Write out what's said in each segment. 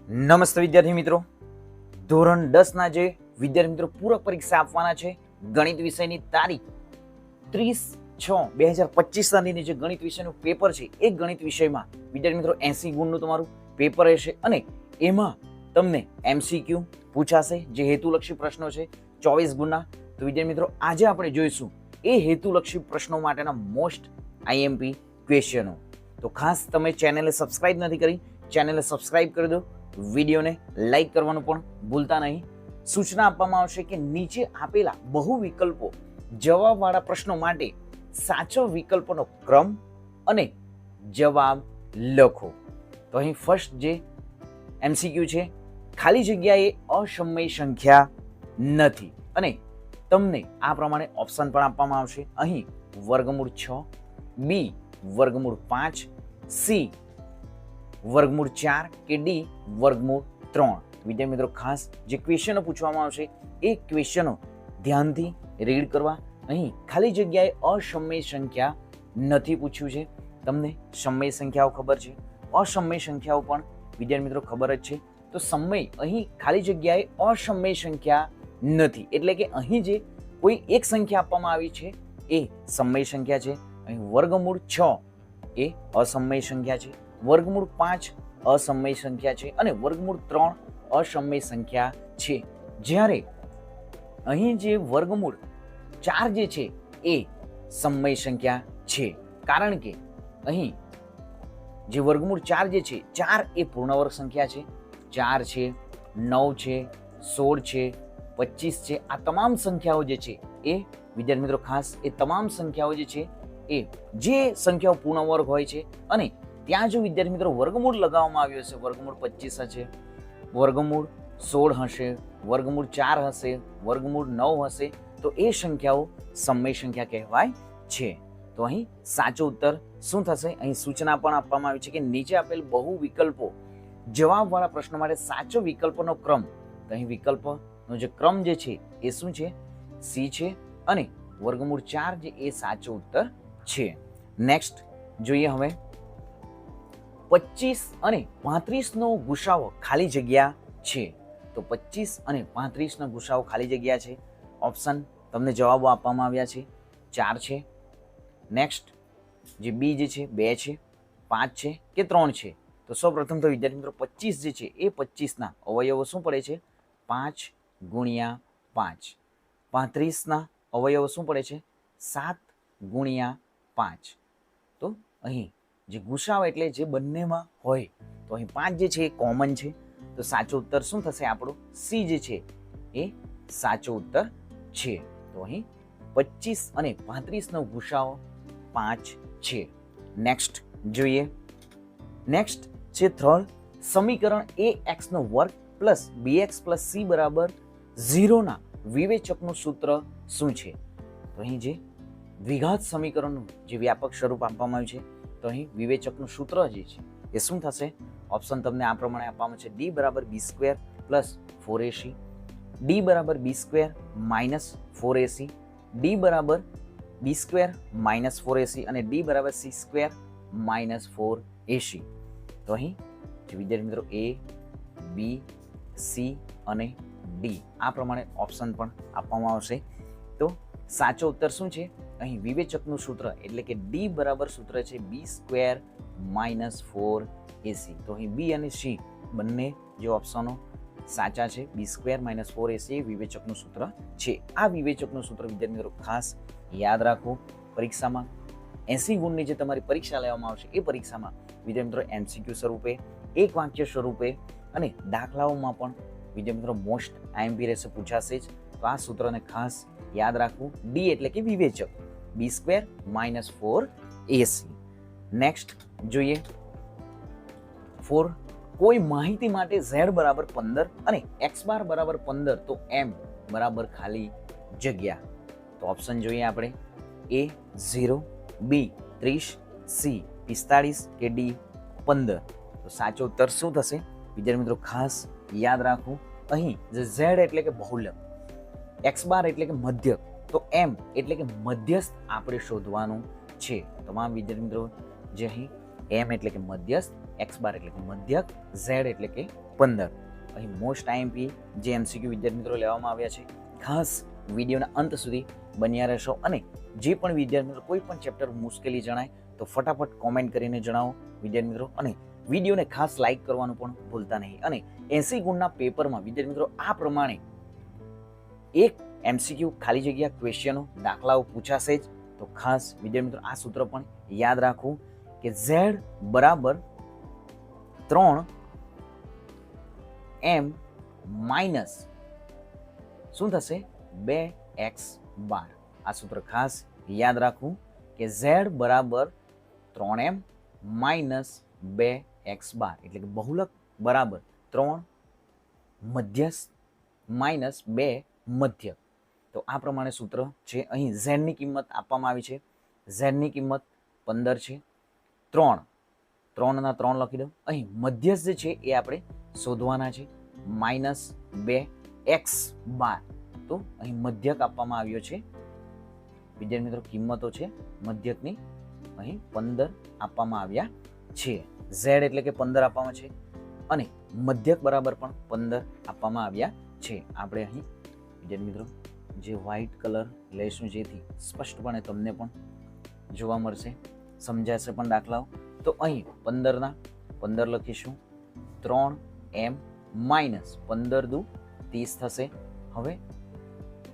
નમસ્તે વિદ્યાર્થી મિત્રો, ધોરણ 10ના જે વિદ્યાર્થી મિત્રો પૂરક પરીક્ષા આપવાના છે ગણિત વિષયની તારીખ 30/6/2025 જે ગણિત વિષયનું પેપર છે એ ગણિત વિષયમાં વિદ્યાર્થી મિત્રો 80 ગુણનું તમારું પેપર રહેશે અને એમાં તમને MCQ પૂછાશે જે હેતુલક્ષી પ્રશ્નો છે 24 ગુણના. તો વિદ્યાર્થી મિત્રો આજે આપણે જોઈશું એ હેતુલક્ષી પ્રશ્નો માટેના મોસ્ટ IMP ક્વેશ્ચનો. તો ખાસ તમે ચેનલને સબસ્ક્રાઇબ નથી કરી, ચેનલને સબસ્ક્રાઇબ કરી દો, વિડીયોને લાઈક કરવાનું પણ ભૂલતા નહીં. સૂચના આપવામાં આવશે કે નીચે આપેલા બહુ વિકલ્પો જવાબવાળા પ્રશ્નો માટે સાચો વિકલ્પનો ક્રમ અને જવાબ લખો. તો અહીં ફર્સ્ટ જે MCQ છે, ખાલી જગ્યાએ અસમય સંખ્યા નથી અને તમને આ પ્રમાણે ઓપ્શન પણ આપવામાં આવશે. અહીં વર્ગમૂળ 6, B વર્ગમૂળ 5, C વર્ગમૂળ 4 કે D વર્ગમૂળ 3. વિદ્યાર્થી મિત્રો ખાસ જે ક્વેશ્ચનો પૂછવામાં આવશે એ ક્વેશ્ચનો ધ્યાનથી રીડ કરવા. અહીં ખાલી જગ્યાએ અસમય સંખ્યા નથી પૂછ્યું છે. તમને સમય સંખ્યાઓ ખબર છે, અસમય સંખ્યાઓ પણ વિદ્યાર્થી મિત્રો ખબર જ છે. તો સમય અહીં ખાલી જગ્યાએ અસમય સંખ્યા નથી, એટલે કે અહીં જે કોઈ એક સંખ્યા આપવામાં આવી છે એ સમય સંખ્યા છે. અહીં વર્ગમૂળ 6 એ અસમય સંખ્યા છે, વર્ગમૂળ 5 અસમય સંખ્યા છે અને વર્ગમૂળ 3 અસમય સંખ્યા છે. જ્યારે અહીં જે વર્ગમૂળ 4 જે છે એ સમય સંખ્યા છે, કારણ કે અહીં જે વર્ગમૂળ 4 જે છે, 4 એ પૂર્ણવર્ગ સંખ્યા છે. 4 છે, 9 છે, 16 છે, 25 છે, આ તમામ સંખ્યાઓ જે છે એ વિદ્યાર્થી મિત્રો ખાસ એ તમામ સંખ્યાઓ જે છે એ જે સંખ્યાઓ પૂર્ણવર્ગ હોય છે અને ત્યાં જો વિદ્યાર્થી મિત્રો વર્ગમૂળ લગાવવામાં આવ્યો હશે, વર્ગમૂળ 25 હશે, વર્ગમૂળ 16 હશે, વર્ગમૂળ 4 હશે, વર્ગમૂળ 9 હશે, તો એ સંખ્યાઓ સમય સંખ્યા કહેવાય છે. તો અહીં સાચો ઉત્તર શું થશે? અહીં સૂચના પણ આપવામાં આવી છે કે નીચે આપેલ બહુ વિકલ્પો જવાબવાળા પ્રશ્નો માટે સાચો વિકલ્પનો ક્રમ. તો અહીં વિકલ્પનો જે ક્રમ જે છે એ શું છે? C છે અને વર્ગમૂળ 4 જે એ સાચો ઉત્તર છે. નેક્સ્ટ જોઈએ હવે 25 અને 35 નો ગુસાઓ ખાલી જગ્યા છે. તો 25 અને 35 નો ગુસાઓ ખાલી જગ્યા છે. ઓપ્શન તમને જવાબો આપવામાં આવ્યા છે, 4 છે. નેક્સ્ટ જે B જે છે 2 છે, 5 છે કે 3 છે? તો સૌપ્રથમ તો વિદ્યાર્થી મિત્રો 25 જે છે એ 25 ના અવયવો શું પડે છે? 5 ગુણ્યા 5. 35 ના અવયવો શું પડે છે? 7 ગુણ્યા 5. તો અહીં જે ગુસાઅ એટલે જે બંનેમાં હોય, તો અહીં 5 જે છે એ કોમન છે. તો સાચો ઉત્તર શું થશે આપણો? C જે છે એ સાચો ઉત્તર છે. તો અહીં 25 અને 35 નો ગુસાઅ 5 છે. નેક્સ્ટ જોઈએ. નેક્સ્ટ છે થર્ડ સમીકરણ ax નો વર્ગ પ્લસ bx પ્લસ c બરાબર 0 ના વિવેચકનું સૂત્ર શું છે? તો અહીં જે દ્વિઘાત સમીકરણનું જે વ્યાપક સ્વરૂપ આપવામાં આવ્યું છે, તો અહીં વિવેચકનું સૂત્ર જે છે એ શું થશે? ઓપ્શન તમને આ પ્રમાણે આપવામાં છે: d બરાબર b² પ્લસ 4ac, d બરાબર b² માઇનસ 4ac, d બરાબર b² માઇનસ 4ac અને d બરાબર c² માઇનસ 4ac. તો અહીં જે વિદ્યાર્થી મિત્રો A, B, C અને D આ પ્રમાણે ઓપ્શન પણ આપવામાં આવશે. તો સાચો ઉત્તર શું છે? અહીં વિવેચકનું સૂત્ર એટલે કે D બરાબર સૂત્ર છે b² માઇનસ 4ac. તો અહીં B અને C બંને જે ઓપ્શનો સાચા છે. b² માઇનસ 4ac એ વિવેચકનું સૂત્ર છે. આ વિવેચકનું સૂત્ર વિદ્યાર્થી મિત્રો ખાસ યાદ રાખો. પરીક્ષામાં 80 ગુણની જે તમારી પરીક્ષા લેવામાં આવશે એ પરીક્ષામાં વિદ્યાર્થી મિત્રો MCQ સ્વરૂપે, એક વાક્ય સ્વરૂપે અને દાખલાઓમાં પણ વિદ્યાર્થી મિત્રો મોસ્ટ IMP રહેશે, પૂછાશે જ. તો આ સૂત્રને ખાસ યાદ રાખવું. D એટલે કે વિવેચક, b² માઇનસ 4ac. નેક્સ્ટ જોઈએ 4 કોઈ માહિતી માટે z બરાબર 15 અને x બાર બરાબર 15, તો m બરાબર ખાલી જગ્યા. તો ઓપ્શન જોઈએ આપણે: A 0, B 30, C 45 કે D 15. તો સાચો ઉત્તર શું થશે? વિદ્યાર્થી મિત્રો ખાસ યાદ રાખવું. અહીં જે z એટલે કે બહુલક, x બાર એટલે કે મધ્યક, તો m એટલે કે મધ્યસ્થ આપણે શોધવાનું છે. તમામ વિદ્યાર્થી મિત્રો જે અહીં m એટલે કે મધ્યસ્થ x બાર એટલે કે મધ્યક, z એટલે કે 15. અહીં મોસ્ટ આઈએમપી જે એમસીક્યુ વિદ્યાર્થી મિત્રો લેવામાં આવ્યા છે. ખાસ વિડીયોના અંત સુધી બન્યા રહેશો અને જે પણ વિદ્યાર્થી મિત્રો કોઈ પણ ચેપ્ટર મુશ્કેલી જણાય તો ફટાફટ કોમેન્ટ કરીને જણાવો વિદ્યાર્થી મિત્રો, અને વિડીયોને ખાસ લાઇક કરવાનું પણ ભૂલતા નહીં. અને 80 ગુણના પેપરમાં વિદ્યાર્થી મિત્રો આ પ્રમાણે એક એમસીક્યુ ખાલી જગ્યા ક્વેશ્ચનો દાખલાઓ પૂછાશે જ. તો ખાસ વિદ્યાર્થી મિત્રો આ સૂત્ર પણ યાદ રાખવું કે z બરાબર 3m માઇનસ શું થશે 2x બાર. આ સૂત્ર ખાસ યાદ રાખવું કે z બરાબર 3m માઇનસ 2x બાર એટલે કે બહુલક બરાબર 3 મધ્યસ્થ માઇનસ 2 મધ્યક. તો આ પ્રમાણે સૂત્ર છે. અહીં z ની કિંમત આપવામાં આવી છે. z ની કિંમત 15 છે. 3 ના 3 લખી દો. અહીં મધ્યસ્થ જે છે એ આપણે શોધવાના છે, માઇનસ 2x બાર. તો અહીં મધ્યક આપવામાં આવ્યો છે વિદ્યાર્થી મિત્રો, કિંમતો છે મધ્યકની અહીં 15 આપવામાં આવ્યા છે. z એટલે કે 15 આપવામાં છે અને મધ્યક બરાબર પણ 15 આપવામાં આવ્યા છે. આપણે અહીં વિદ્યાર્થી મિત્રો જે વ્હાઇટ કલર લઈશું જેથી સ્પષ્ટપણે તમને પણ જોવા મળશે, સમજાશે પણ દાખલાઓ. તો અહીં 15 ના 15 લખીશું. 3m માઇનસ 15 દુ 30 થશે. હવે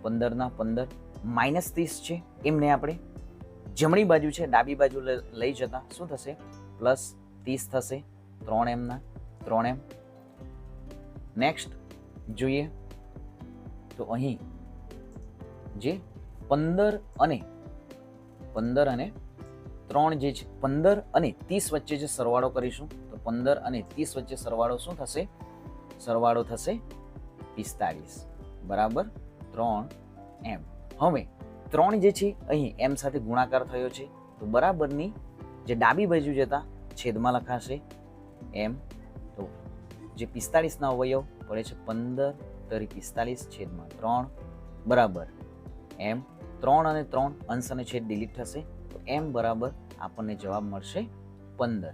15 ના 15 માઇનસ 30 છે એમને આપણે જમણી બાજુ છે ડાબી બાજુ લઈ જતા શું થશે પ્લસ 30 થશે. 3m ના 3m. નેક્સ્ટ જોઈએ તો અહીં જે 15 અને 3 જે છે 15 અને 30 વચ્ચે જે સરવાળો કરીશું તો 15 અને 30 વચ્ચે સરવાળો શું થશે? સરવાળો થશે 45 બરાબર 3m. હવે 3 જે છે અહીં m સાથે ગુણાકાર થયો છે તો બરાબરની જે ડાબી બાજુ જતા છેદમાં લખાશે m. તો જે 45 ના અવયવ પડે છે 15 તરી 45 છેદમાં 3 બરાબર m. 3 અને 3 અંશ અને છેદ ડિલીટ થશે તો m બરાબર આપણને જવાબ મળશે 15.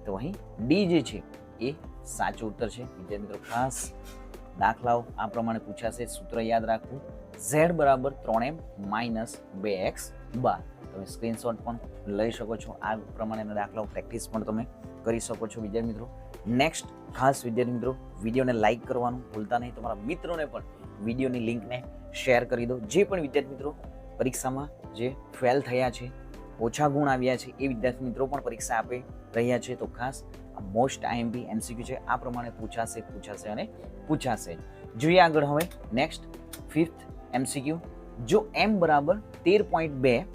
તો અહીં ડી જે છે એ સાચો ઉત્તર છે. વિદ્યાર્થી મિત્રો ખાસ દાખલાઓ આ પ્રમાણે પૂછાશે, સૂત્ર યાદ રાખવું z બરાબર 3m માઇનસ 2x બાર. તમે સ્ક્રીનશોટ પણ લઈ શકો છો. આ પ્રમાણેના દાખલાઓ પ્રેક્ટિસ પણ તમે કરી શકો છો વિદ્યાર્થી મિત્રો. નેક્સ્ટ ખાસ વિદ્યાર્થી મિત્રો વિડીયોને લાઇક કરવાનું ભૂલતા નહીં. તમારા મિત્રોને પણ વિડીયોની લિંકને શેર કરી દો. જે પણ વિદ્યાર્થી મિત્રો પરીક્ષામાં જે ફેલ થયા છે, ઓછા ગુણ આવ્યા છે એ વિદ્યાર્થી મિત્રો પણ પરીક્ષા આપી રહ્યા છે તો ખાસ આ મોસ્ટ આઈએમપી એમસીક્યુ છે, આ પ્રમાણે પૂછાશે અને પૂછાશે. જોઈએ આગળ હવે નેક્સ્ટ 5th એમસીક્યુ. જો m બરાબર 13.2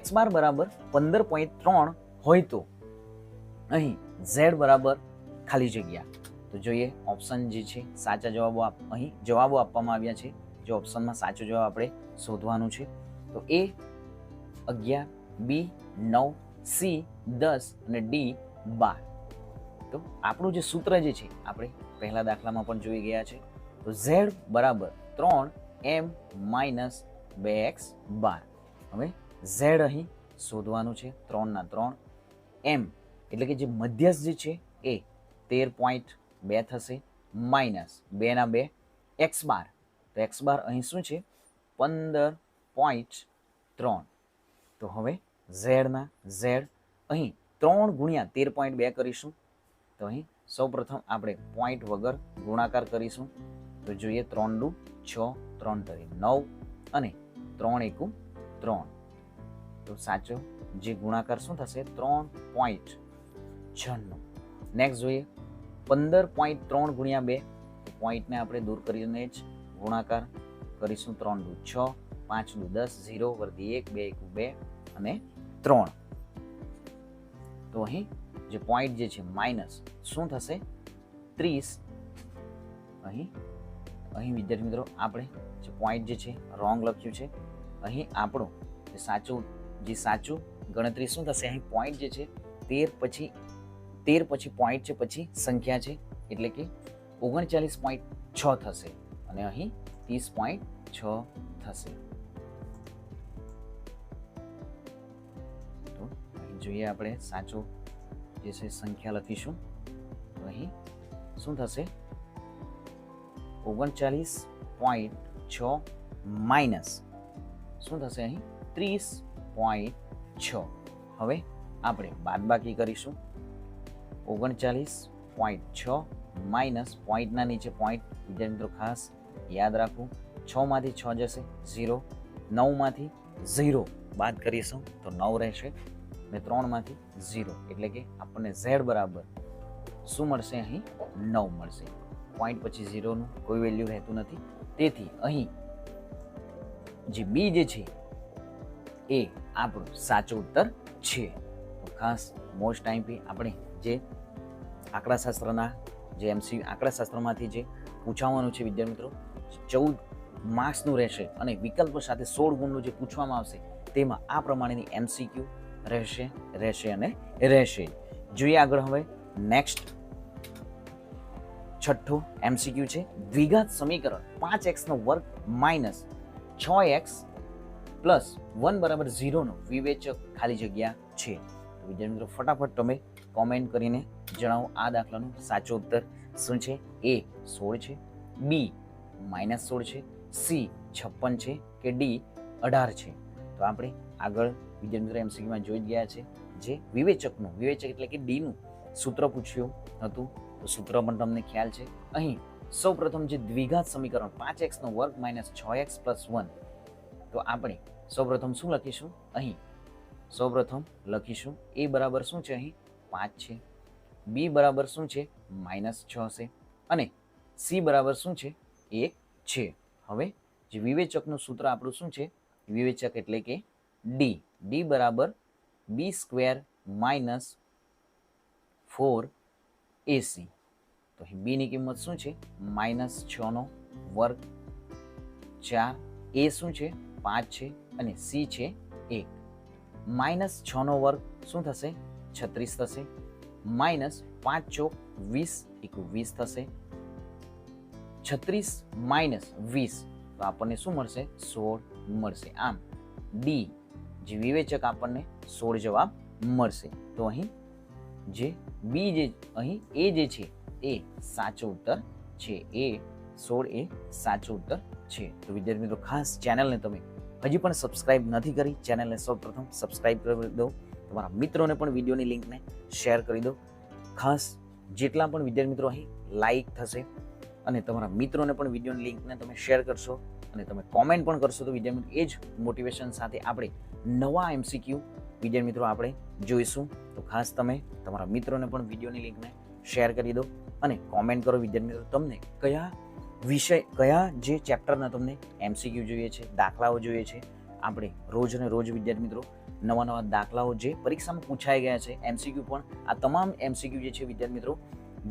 x બાર બરાબર 15.3 હોય તો અહીં z બરાબર ખાલી જગ્યા. તો જોઈએ ઓપ્શન જે છે સાચા જવાબો અહીં જવાબો આપવામાં આવ્યા છે. જે ઓપ્શનમાં સાચો જવાબ આપણે શોધવાનું છે તો a 11, b 9, c 10 અને d 12. તો આપણું જે સૂત્ર જે છે આપણે પહેલા દાખલામાં પણ જોઈ ગયા છે. તો z બરાબર 3m માઇનસ 2x બાર. હવે z અહીં શોધવાનું છે 3 ના 3. m એટલે કે જે મધ્યસ્થ જે છે એ 13.2 થશે માઇનસ 2 ના 2 x બાર. તો x બાર અહીં શું છે 15.3. તો હવે z ના z અહીં 3 ગુણ્યા 13.2 કરીશું તો અહીં સૌપ્રથમ આપણે પોઈન્ટ વગર ગુણાકાર કરીશું. તો જોઈએ 3 દુ 6, 3 તરી 9 અને 3 એકુ 3. તો સાચો જે ગુણાકાર શું થશે 3.96. નેક્સ્ટ જોઈએ 15.3 ગુણ્યા 2. પોઈન્ટને આપણે દૂર કરીને જ ગુણાકાર કરીશું. 3 દુ 6, 5 દુ 10, 0 વર્ધી 1, 2 એકુ 2 અને 3. તો અહીં જે પોઈન્ટ જે છે માઇનસ શું થશે 30. અહીં વિદ્યાર્થી મિત્રો આપણે જે પોઈન્ટ જે છે રોંગ લખ્યું છે. અહીં આપણું જે સાચું ગણતરી શું થશે અહીં પોઈન્ટ જે છે 13 પછી પોઈન્ટ છે પછી સંખ્યા છે એટલે કે 39.6 થશે અને અહીં 30.6 થશે. તો અહીં જોઈએ આપણે સાચો જે છે સંખ્યા લખીશું. તો અહીં શું થશે 39.6 માઇનસ શું થશે અહીં 30.6. હવે આપણે બાદબાકી કરીશું. 39.6 માઇનસ પોઈન્ટના નીચે પોઈન્ટ, વિદ્યાર્થી મિત્રો ખાસ યાદ રાખવું. 6 માંથી 6 જશે 0, 9 માંથી 0 બાદ કરીશું તો 9 રહેશે અને 3 માંથી 0, એટલે કે આપણને z બરાબર શું મળશે અહીં 9 મળશે. પોઈન્ટ પછી 0 નું કોઈ વેલ્યુ રહેતું નથી. તેથી અહીં જે બી જે છે એ આપણો સાચો ઉત્તર છે. તો ખાસ મોસ્ટ ટાઈમ પી આપણે જે આંકડાશાસ્ત્રના જે આંકડાશાસ્ત્રમાંથી જે પૂછાવાનું છે વિદ્યાર્થી મિત્રો 14 માર્ક્સનું રહેશે અને વિકલ્પ સાથે 16 ગુણનું જે પૂછવામાં આવશે તેમાં આ પ્રમાણેની MCQ રહેશે. જોઈએ આગળ. હવે નેક્સ્ટ છઠ્ઠો MCQ છે દ્વિઘાત સમીકરણ 5x² માઇનસ 6x પ્લસ 1 બરાબર 0 નો વિવેચક ખાલી જગ્યા છે. તો વિદ્યાર્થી મિત્રો ફટાફટ તમે કોમેન્ટ કરીને જણાવો આ દાખલાનો સાચો ઉત્તર શું છે. A 16 છે, B -16 છે, C 56 છે કે D 18 છે. તો આપણે આગળ વિદ્યાર્થી મિત્રો MCQ માં જોઈ ગયા છે જે વિવેચક એટલે કે D નું સૂત્ર પૂછ્યું હતું. તો સૂત્ર પણ તમને ખ્યાલ છે. અહીં સૌપ્રથમ જે દ્વિઘાત સમીકરણ 5x² માઇનસ 6x પ્લસ 1, તો આપણે સૌપ્રથમ શું લખીશું. અહીં સૌપ્રથમ લખીશું A બરાબર શું છે અહીં 5 છે, B બરાબર શું છે -6 છે અને C બરાબર શું છે 1 છે. હવે જે વિવેચકનું સૂત્ર આપણું શું છે, વિવેચક એટલે કે D બરાબર B² માઇનસ 4AC. તો અહીં B ની કિંમત શું છે -6 વર્ગ, 4, A શું છે 5 છે અને C છે 1. -6 વર્ગ શું થશે 36 થશે, માઇનસ 5 ચોક 20 21 થશે, 36 માઇનસ 20 તો આપણને શું મળશે 16 મળશે. આમ D જે વિવેચક આપણને 16 જવાબ મળશે. તો અહીં જે B જે અહીં A જે છે એ સાચો ઉત્તર છે. A 16 એ સાચો ઉત્તર છે. તો વિદ્યાર્થી મિત્રો ખાસ ચેનલને તમે હજી પણ સબસ્ક્રાઇબ નથી કરી, ચેનલને સૌપ્રથમ સબસ્ક્રાઇબ કરી દો. તમારા મિત્રોને પણ વિડીયોની લિંકને શેર કરી દો. ખાસ જેટલા પણ વિદ્યાર્થી મિત્રો અહીં લાઈક થશે અને તમારા મિત્રોને પણ વિડીયોની લિંકને તમે શેર કરશો અને તમે કોમેન્ટ પણ કરશો તો વિદ્યાર્થી મિત્રો એ જ મોટિવેશન સાથે આપણે નવા MCQ વિદ્યાર્થી મિત્રો આપણે જોઈશું. તો ખાસ તમે તમારા મિત્રોને પણ વિડીયોની લિંકને શેર કરી દો અને કોમેન્ટ કરો વિદ્યાર્થી મિત્રો તમને કયા જે ચેપ્ટરના તમને MCQ જોઈએ છે, દાખલાઓ જોઈએ છે. આપણે રોજ ને રોજ વિદ્યાર્થી મિત્રો નવા દાખલાઓ જે પરીક્ષામાં પૂછાઈ ગયા છે, MCQ પણ આ તમામ MCQ જે છે વિદ્યાર્થી મિત્રો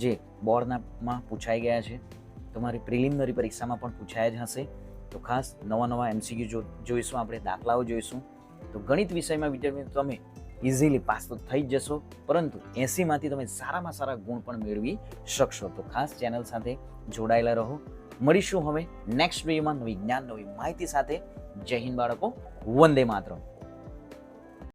જે બોર્ડમાં પૂછાઈ ગયા છે, તમારી પ્રિલિમિનરી પરીક્ષામાં પણ પૂછાયા જ હશે. તો ખાસ નવા MCQ જોઈશું, આપણે દાખલાઓ જોઈશું. તો ગણિત વિષયમાં વિદ્યાર્થી મિત્રો તમે ઇઝીલી પાસ તો થઈ જ જશો, પરંતુ 80 માંથી તમે સારામાં સારા ગુણ પણ મેળવી શકશો. તો ખાસ ચેનલ સાથે જોડાયેલા રહો. મળીશું હવે નેક્સ્ટ વિડીયોમાં નવી જ્ઞાન નવી માહિતી સાથે. જય હિન્દ બાળકો, વંદે માતરમ.